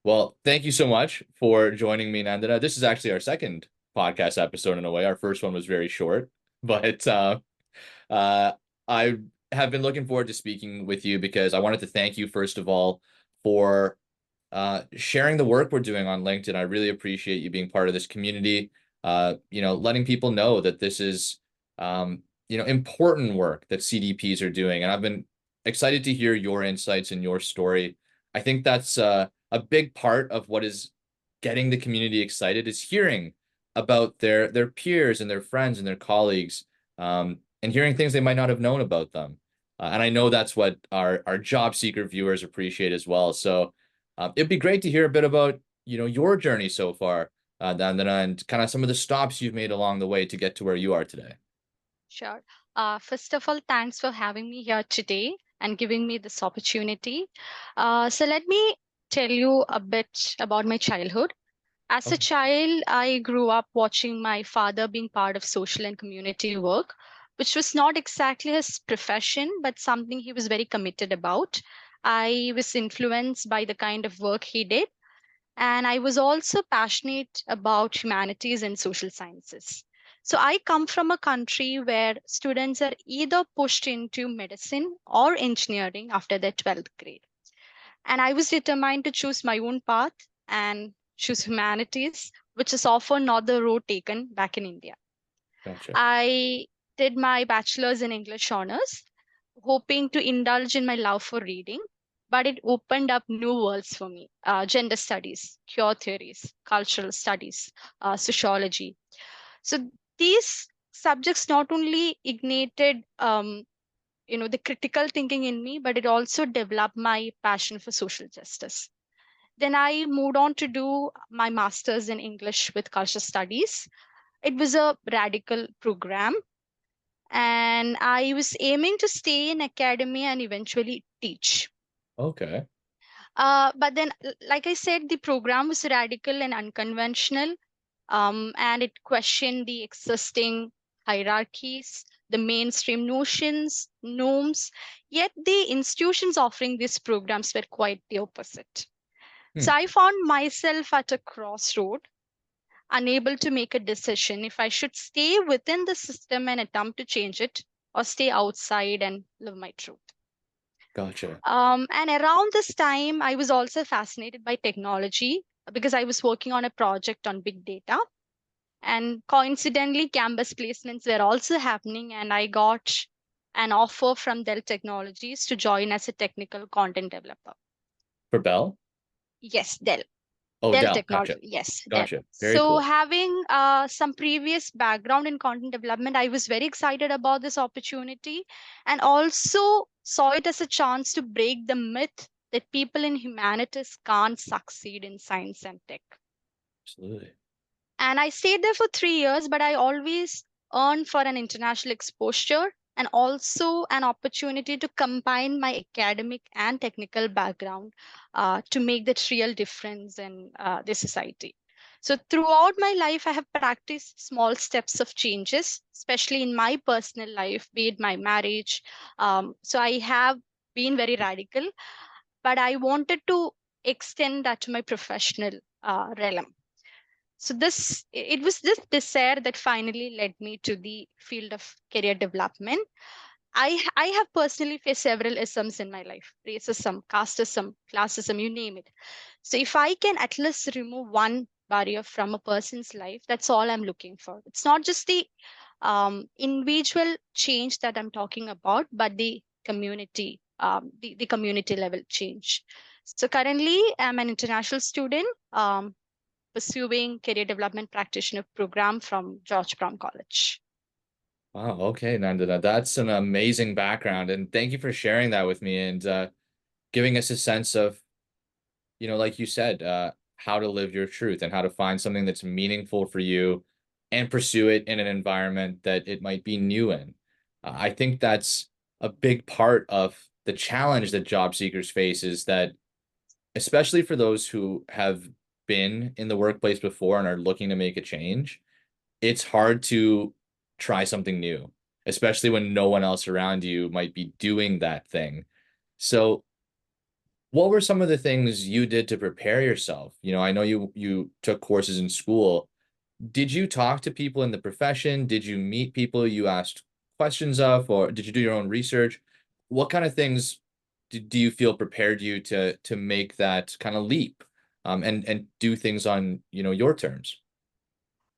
Well, thank you so much for joining me, Nandana. This is actually our second podcast episode in a way. Our first one was very short, but uh, I have been looking forward to speaking with you because I wanted to thank you, first of all, for sharing the work we're doing on LinkedIn. I really appreciate you being part of this community, letting people know that this is, important work that CDPs are doing. And I've been excited to hear your insights and your story. I think that's a big part of what is getting the community excited is hearing about their peers and their friends and their colleagues, and hearing things they might not have known about them. And I know that's what our job seeker viewers appreciate as well. So it'd be great to hear a bit about your journey so far, Dandana, and kind of some of the stops you've made along the way to get to where you are today. Sure. First of all, thanks for having me here today and giving me this opportunity. So, let me tell you a bit about my childhood. As a Okay. child, I grew up watching my father being part of social and community work, which was not exactly his profession, but something he was very committed about. I was influenced by the kind of work he did, and I was also passionate about humanities and social sciences. So I come from a country where students are either pushed into medicine or engineering after their 12th grade. And I was determined to choose my own path and choose humanities, which is often not the road taken back in India. Gotcha. I did my bachelor's in English honors, hoping to indulge in my love for reading, but it opened up new worlds for me: gender studies, queer theories, cultural studies, sociology. So these subjects not only ignited the critical thinking in me, but it also developed my passion for social justice. Then I moved on to do my master's in English with cultural studies. It was a radical program, and I was aiming to stay in academia and eventually teach. Okay. But then, like I said, the program was radical and unconventional, and it questioned the existing hierarchies, the mainstream notions, norms. Yet the institutions offering these programs were quite the opposite. So Hmm. I found myself at a crossroad, unable to make a decision if I should stay within the system and attempt to change it, or stay outside and live my truth. Gotcha. And around this time, I was also fascinated by technology because I was working on a project on big data. And coincidentally, campus placements were also happening, and I got an offer from Dell Technologies to join as a technical content developer. For Bell? Yes, Dell. Oh, Dell Dell. Gotcha. Technology, yes, Dell. Gotcha. Very So, cool. having some previous background in content development, I was very excited about this opportunity and also saw it as a chance to break the myth that people in humanities can't succeed in science and tech. Absolutely. And I stayed there for 3 years, but I always earned for an international exposure and also an opportunity to combine my academic and technical background to make that real difference in the society. So throughout my life, I have practiced small steps of changes, especially in my personal life, be it my marriage. So I have been very radical, but I wanted to extend that to my professional realm. So it was this desire that finally led me to the field of career development. I have personally faced several isms in my life: racism, casteism, classism, you name it. So if I can at least remove one barrier from a person's life, that's all I'm looking for. It's not just the individual change that I'm talking about, but the community, the community level change. So currently, I'm an international student, pursuing career development practitioner program from George Brown College. Wow. Okay, Nandana. That's an amazing background. And thank you for sharing that with me and giving us a sense of, like you said, how to live your truth and how to find something that's meaningful for you and pursue it in an environment that it might be new in. I think that's a big part of the challenge that job seekers face is that, especially for those who have been in the workplace before and are looking to make a change, it's hard to try something new, especially when no one else around you might be doing that thing. So, what were some of the things you did to prepare yourself? I know you took courses in school. Did you talk to people in the profession? Did you meet people you asked questions of, or did you do your own research? What kind of things do you feel prepared you to make that kind of leap, and do things on, your terms?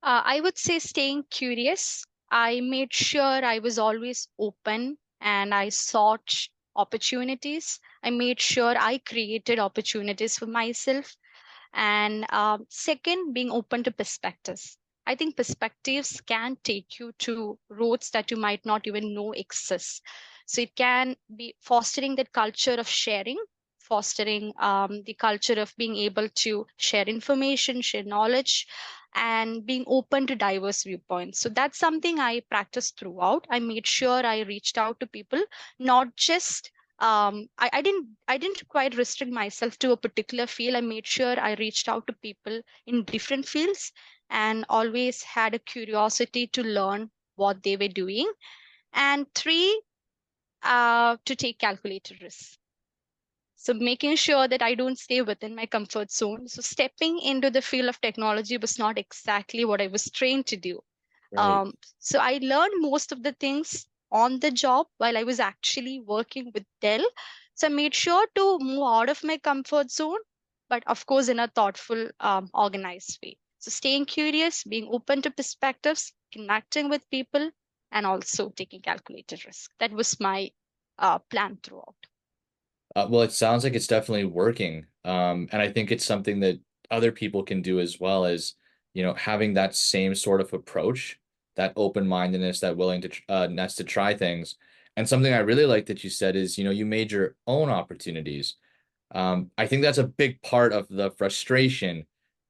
I would say staying curious. I made sure I was always open and I sought opportunities. I made sure I created opportunities for myself. And second, being open to perspectives. I think perspectives can take you to roads that you might not even know exist. So it can be fostering that culture of sharing, fostering the culture of being able to share information, share knowledge, and being open to diverse viewpoints. So that's something I practiced throughout. I made sure I reached out to people, not just I didn't quite restrict myself to a particular field. I made sure I reached out to people in different fields and always had a curiosity to learn what they were doing. And three, to take calculated risks. So making sure that I don't stay within my comfort zone. So stepping into the field of technology was not exactly what I was trained to do. Right. So I learned most of the things on the job while I was actually working with Dell. So I made sure to move out of my comfort zone, but of course in a thoughtful, organized way. So staying curious, being open to perspectives, connecting with people, and also taking calculated risk. That was my plan throughout. Well, it sounds like it's definitely working. And I think it's something that other people can do as well as, having that same sort of approach, that open-mindedness, that willing to ness to try things. And something I really like that you said is, you made your own opportunities. I think that's a big part of the frustration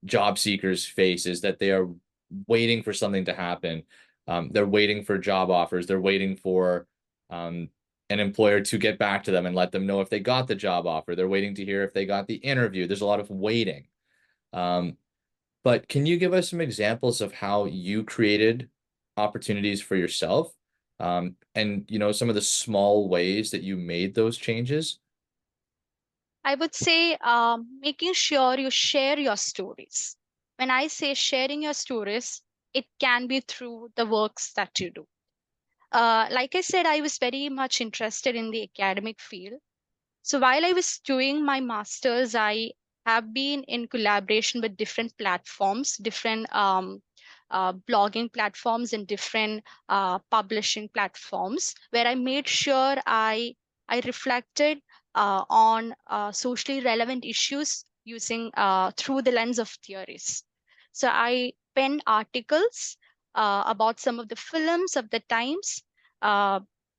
job seekers face is that they are waiting for something to happen. They're waiting for job offers. They're waiting for um, an employer to get back to them and let them know if they got the job offer. They're waiting to hear if they got the interview. There's a lot of waiting. Um, but can you give us some examples of how you created opportunities for yourself? And some of the small ways that you made those changes? I would say making sure you share your stories. When I say sharing your stories, it can be through the works that you do. Like I said, I was very much interested in the academic field. So while I was doing my master's, I have been in collaboration with different platforms, different blogging platforms, and different publishing platforms, where I made sure I reflected on socially relevant issues using through the lens of theories. So I penned articles about some of the films of the times.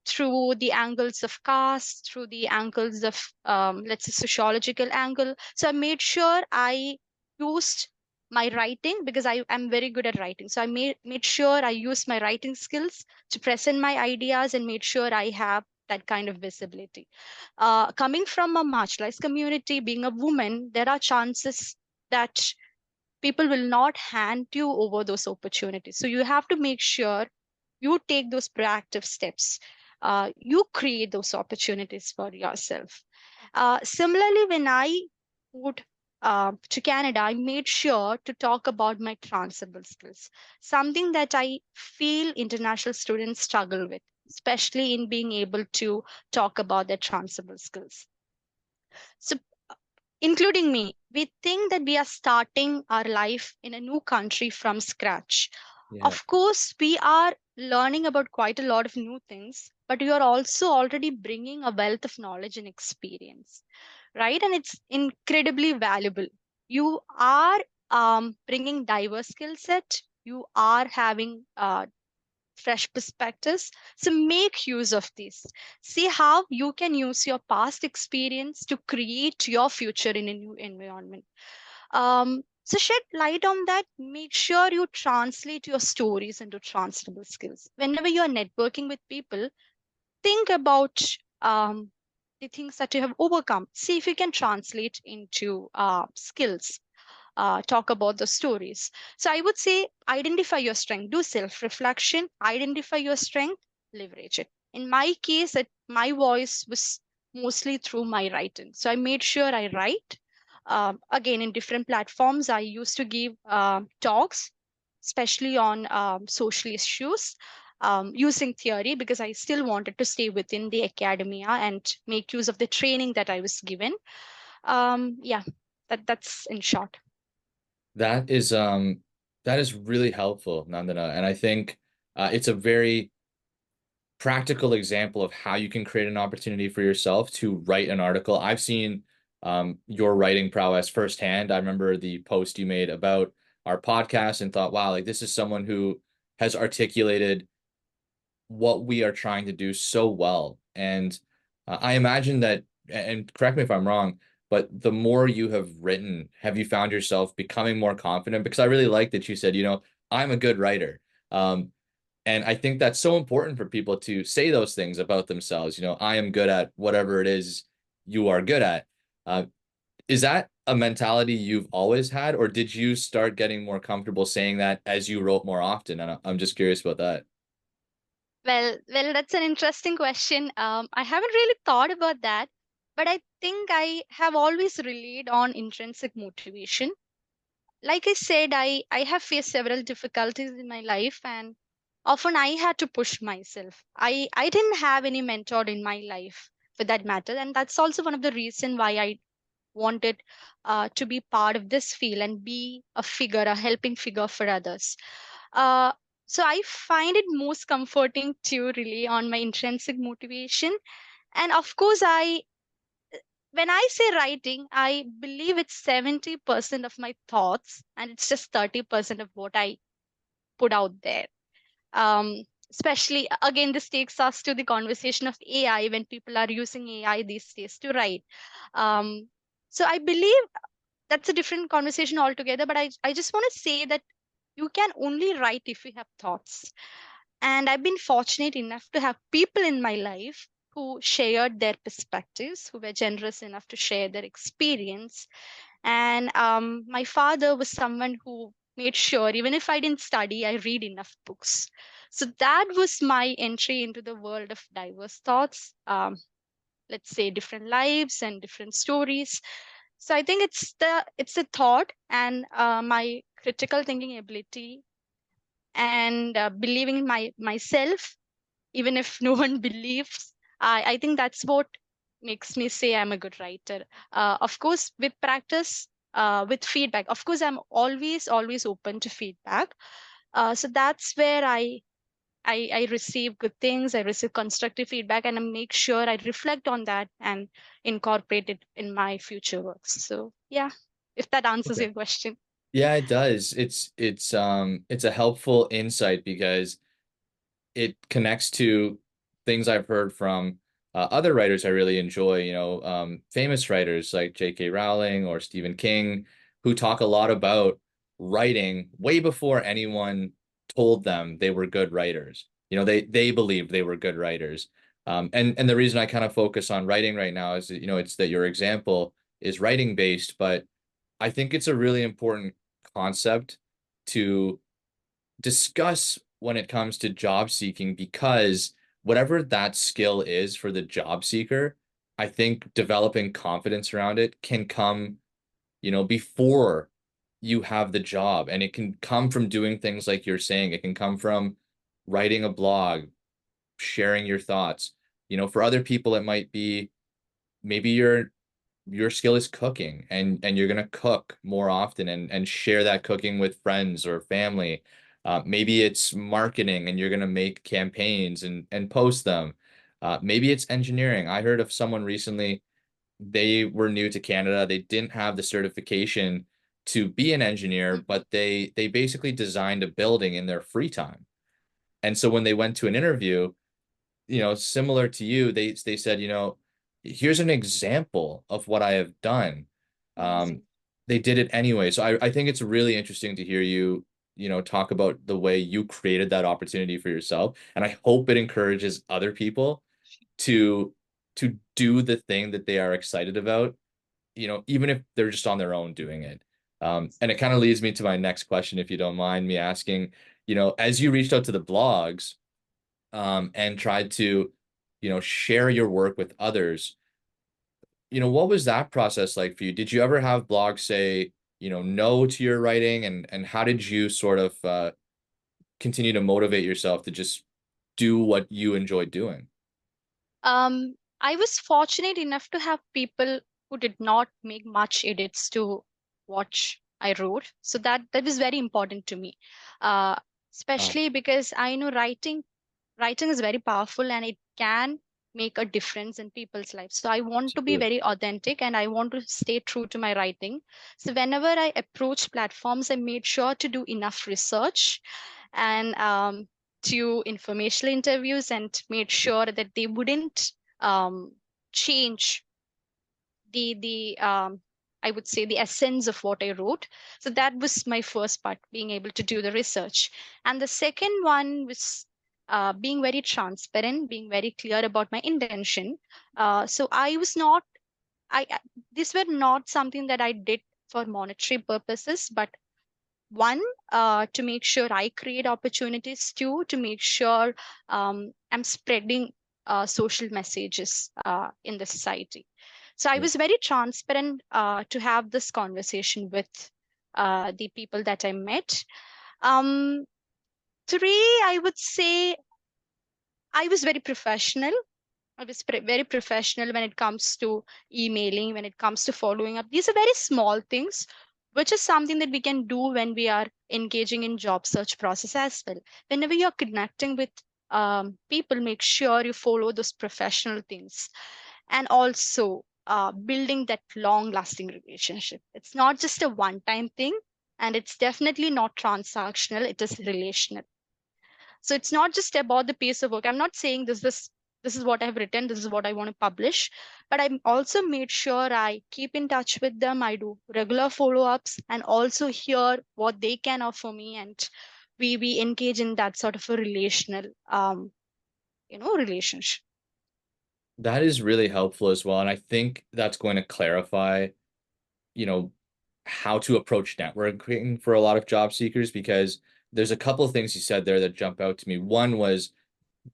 Through the angles of caste, through the angles of, let's say, sociological angle. So I made sure I used my writing because I am very good at writing. So I made sure I used my writing skills to present my ideas and made sure I have that kind of visibility. Coming from a marginalized community, being a woman, there are chances that people will not hand you over those opportunities. So you have to make sure you take those proactive steps. You create those opportunities for yourself. Similarly, when I moved to Canada, I made sure to talk about my transferable skills, something that I feel international students struggle with, especially in being able to talk about their transferable skills. So including me, we think that we are starting our life in a new country from scratch. Yeah. Of course, we are learning about quite a lot of new things, but you are also already bringing a wealth of knowledge and experience, right? And it's incredibly valuable. You are bringing diverse skill set. You are having fresh perspectives. So make use of this. See how you can use your past experience to create your future in a new environment. So shed light on that. Make sure you translate your stories into transferable skills. Whenever you are networking with people, think about the things that you have overcome. See if you can translate into skills. talk about the stories. So I would say identify your strength, do self reflection, identify your strength, leverage it. In my case, my voice was mostly through my writing. So I made sure I write. Again, in different platforms, I used to give talks, especially on social issues, using theory because I still wanted to stay within the academia and make use of the training that I was given. Yeah, that's in short. That is um that is really helpful, Nandana. And I think it's a very practical example of how you can create an opportunity for yourself to write an article. I've seen your writing prowess firsthand. I remember the post you made about our podcast and thought, wow, like this is someone who has articulated what we are trying to do so well. And I imagine that, and correct me if I'm wrong, but the more you have written, have you found yourself becoming more confident? Because I really like that you said, I'm a good writer. And I think that's so important for people to say those things about themselves. I am good at whatever it is you are good at. Uh, is that a mentality you've always had, or did you start getting more comfortable saying that as you wrote more often? And I'm just curious about that. Well, that's an interesting question. I haven't really thought about that, but I think I have always relied on intrinsic motivation. Like I said, I have faced several difficulties in my life, and often I had to push myself. I didn't have any mentor in my life for that matter, and that's also one of the reason why I wanted to be part of this field and be a figure, a helping figure for others. Uh, so I find it most comforting to rely on my intrinsic motivation. And of course, when I say writing, I believe it's 70% of my thoughts and it's just 30% of what I put out there. Especially, again, this takes us to the conversation of AI when people are using AI these days to write. Um, so I believe that's a different conversation altogether, but I just want to say that you can only write if you have thoughts. And I've been fortunate enough to have people in my life who shared their perspectives, who were generous enough to share their experience. And my father was someone who made sure, even if I didn't study, I read enough books. So that was my entry into the world of diverse thoughts. Let's say different lives and different stories. So I think it's the thought and my critical thinking ability and believing in myself even if no one believes. I think that's what makes me say I'm a good writer. Of course, with practice, with feedback, of course, I'm always open to feedback. So that's where I receive good things, I receive constructive feedback, and I make sure I reflect on that and incorporate it in my future works. So yeah, if that answers Okay. your question. Yeah, it does. It's a helpful insight because it connects to things I've heard from other writers I really enjoy, famous writers like J.K. Rowling or Stephen King, who talk a lot about writing way before anyone told them they were good writers. They believed they were good writers. And the reason I kind of focus on writing right now is that, it's that your example is writing based, but I think it's a really important concept to discuss when it comes to job seeking because whatever that skill is for the job seeker, I think developing confidence around it can come, before you have the job. And it can come from doing things like you're saying. It can come from writing a blog, sharing your thoughts. For other people, it might be maybe your skill is cooking and you're going to cook more often and share that cooking with friends or family. Maybe it's marketing and you're going to make campaigns and post them. Maybe it's engineering. I heard of someone recently, they were new to Canada. They didn't have the certification to be an engineer, Mhm. but they basically designed a building in their free time. And so when they went to an interview, similar to you, they said, here's an example of what I have done. Um, Amazing. they did it anyway. So I think it's really interesting to hear you, talk about the way you created that opportunity for yourself. And I hope it encourages other people to to do the thing that they are excited about, even if they're just on their own doing it. And it kind of leads me to my next question, if you don't mind me asking, as you reached out to the blogs, and tried to, share your work with others, what was that process like for you? Did you ever have blogs say, no to your writing, and how did you sort of continue to motivate yourself to just do what you enjoyed doing? I was fortunate enough to have people who did not make much edits to what I wrote. So that was very important to me, uh, Oh, especially because I know writing is very powerful and it can make a difference in people's lives. So I want to be absolutely. very authentic and I want to stay true to my writing. So whenever I approach platforms, I made sure to do enough research and do informational interviews and made sure that they wouldn't change the I would say the essence of what I wrote. So that was my first part, being able to do the research. And the second one was being very transparent, being very clear about my intention. So I was not, I these were not something that I did for monetary purposes, but one, to make sure I create opportunities, two, to make sure I'm spreading social messages in the society. So I Yeah. was very transparent to have this conversation with the people that I met. um, Three, I would say I was very professional. I was very professional when it comes to emailing, when it comes to following up. These are very small things, which is something that we can do when we are engaging in job search process as well. Whenever you're connecting with people, make sure you follow those professional things, and also building that long-lasting relationship. It's not just a one-time thing, and it's definitely not transactional. It is relational. So it's not just about the piece of work. I'm not saying this is what I've written, this is what I want to publish, but I'm also made sure I keep in touch with them. I do regular follow-ups and also hear what they can offer me, and we engage in that sort of a relational relationship. That is really helpful as well. And I think that's going to clarify, you know, how to approach networking for a lot of job seekers, because there's a couple of things you said there that jump out to me. One was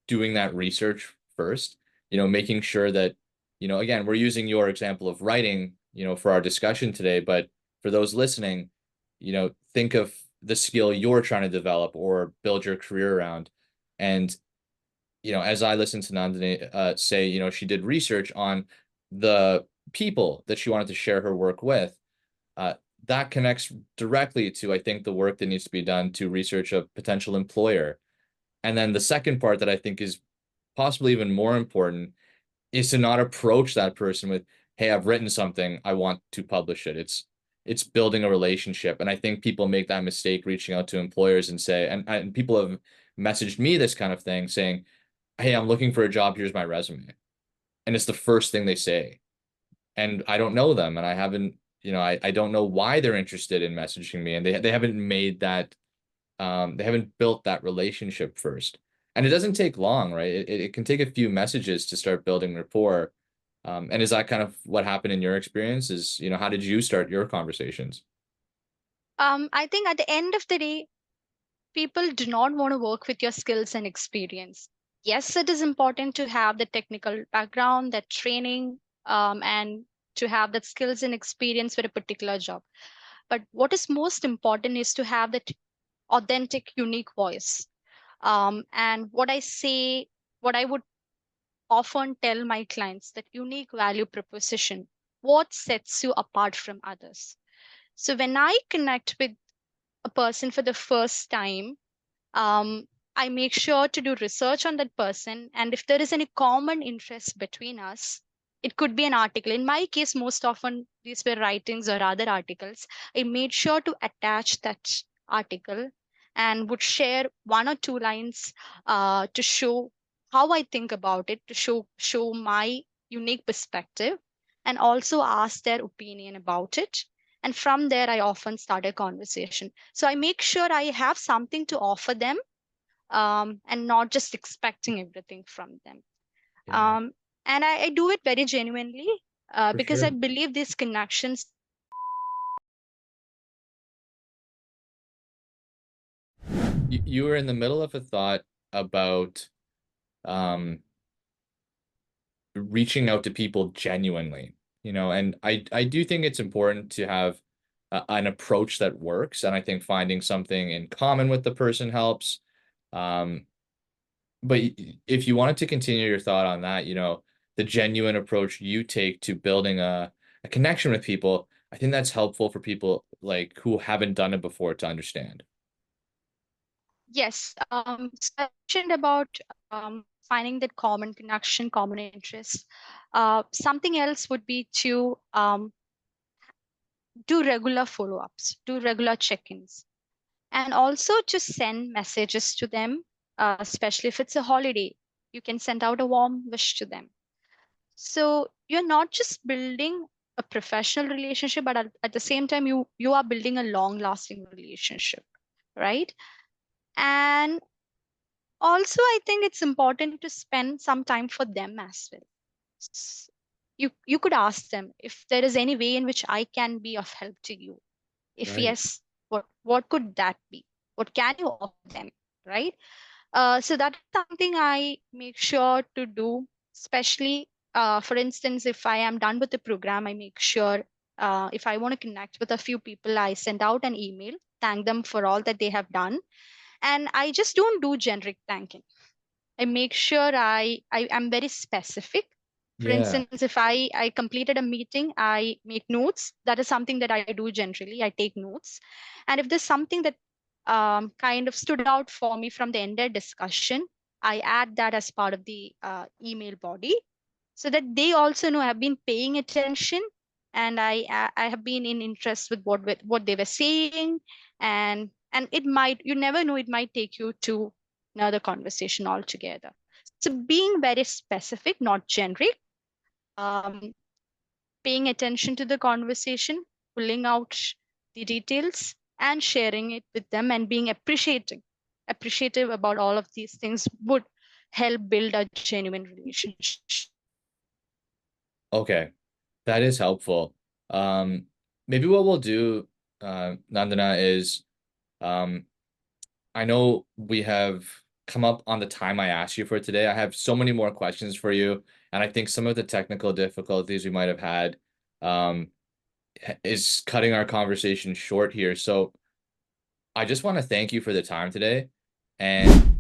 doing that research first, making sure that, again, we're using your example of writing, for our discussion today, but for those listening, think of the skill you're trying to develop or build your career around. And, as I listened to Nandini say, she did research on the people that she wanted to share her work with. Uh, that connects directly to, I think, the work that needs to be done to research a potential employer. And then the second part that I think is possibly even more important is to not approach that person with, "Hey, I've written something, I want to publish it." It's building a relationship. And I think people make that mistake reaching out to employers and say, and people have messaged me this kind of thing saying, "Hey, I'm looking for a job, here's my resume." And it's the first thing they say. And I don't know them and I haven't, I don't know why they're interested in messaging me, and they haven't made that they haven't built that relationship first. And it doesn't take long, right? It can take a few messages to start building rapport. And is that kind of what happened in your experience? Is, how did you start your conversations? I think at the end of the day, people do not want to work with your skills and experience. Yes, it is important to have the technical background, that training, and to have that skills and experience for a particular job. But what is most important is to have that authentic, unique voice. And what I would often tell my clients, that unique value proposition, what sets you apart from others. So when I connect with a person for the first time, um, I make sure to do research on that person. And if there is any common interest between us, it could be an article. In my case, most often these were writings or other articles. I made sure to attach that article and would share one or two lines to show how I think about it, to show my unique perspective, and also ask their opinion about it. And from there, I often start a conversation. So I make sure I have something to offer them, and not just expecting everything from them. Yeah, Um, and I do it very genuinely for because I sure. believe these connections you were in the middle of a thought about um reaching out to people genuinely, and I do think it's important to have an approach that works, and I think finding something in common with the person helps. Um, but if you wanted to continue your thought on that, the genuine approach you take to building a connection with people, I think that's helpful for people like who haven't done it before to understand. Yes, so I mentioned about finding that common connection, common interest. Something else would be to do regular follow-ups, do regular check-ins, and also to send messages to them, especially if it's a holiday. You can send out a warm wish to them. So you're not just building a professional relationship, but at the same time, you are building a long-lasting relationship, right? And also, I think it's important to spend some time for them as well. S- you could ask them if there is any way in which I can be of help to you. If Right. yes, what could that be? What can you offer them, right? So that is something I make sure to do, especially for instance, if I am done with the program, I make sure if I want to connect with a few people, I send out an email, thank them for all that they have done. And I just don't do generic thanking. I make sure I am very specific. For Yeah. instance, if I completed a meeting, I make notes. That is something that I do generally. I take notes. And if there's something that kind of stood out for me from the entire discussion, I add that as part of the email body so that they also know I've been paying attention and I have been in interest with what they were saying, and it might, you never know, it might take you to another conversation altogether. So being very specific, not generic, um, paying attention to the conversation, pulling out the details and sharing it with them and being appreciative about all of these things would help build a genuine relationship. Okay. That is helpful. Maybe what we'll do, Nandana, is um, I know we have come up on the time I asked you for today. I have so many more questions for you, and I think some of the technical difficulties we might have had um, is cutting our conversation short here. So I just want to thank you for the time today, and